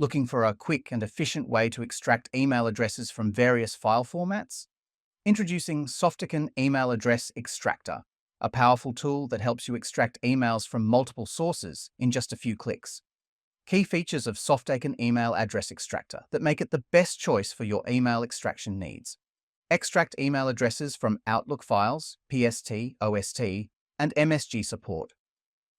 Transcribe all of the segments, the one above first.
Looking for a quick and efficient way to extract email addresses from various file formats? Introducing Softaken Email Address Extractor, a powerful tool that helps you extract emails from multiple sources in just a few clicks. Key features of Softaken Email Address Extractor that make it the best choice for your email extraction needs. Extract email addresses from Outlook files, PST, OST, and MSG support.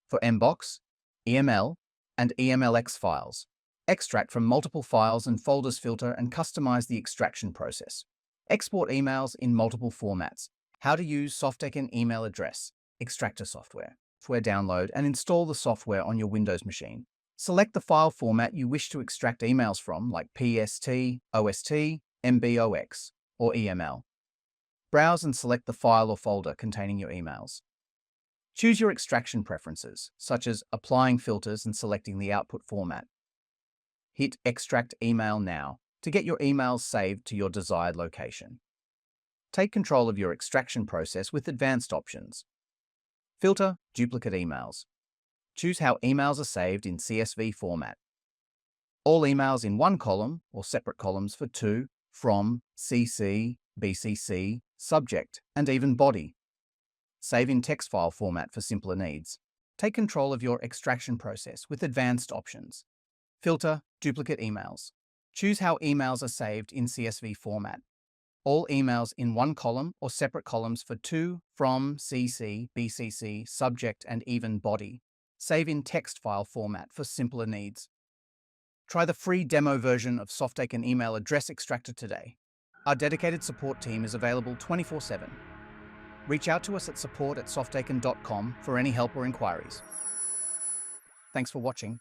For MBOX, EML, and EMLX files, extract from multiple files and folders, filter and customize the extraction process. Export emails in multiple formats. How to use Softaken Email Address Extractor software. Download and install the software on your Windows machine. Select the file format you wish to extract emails from, like PST, OST, MBOX, or EML. Browse and select the file or folder containing your emails. Choose your extraction preferences, such as applying filters and selecting the output format. Hit Extract Email Now to get your emails saved to your desired location. Take control of your extraction process with advanced options. Filter duplicate emails. Choose how emails are saved in CSV format. All emails in one column or separate columns for to, from, CC, BCC, subject, and even body. Save in text file format for simpler needs. Take control of your extraction process with advanced options. Filter duplicate emails. Choose how emails are saved in CSV format. All emails in one column or separate columns for to, from, CC, BCC, subject, and even body. Save in text file format for simpler needs. Try the free demo version of Softaken Email Address Extractor today. Our dedicated support team is available 24/7. Reach out to us at support@softaken.com for any help or inquiries. Thanks for watching.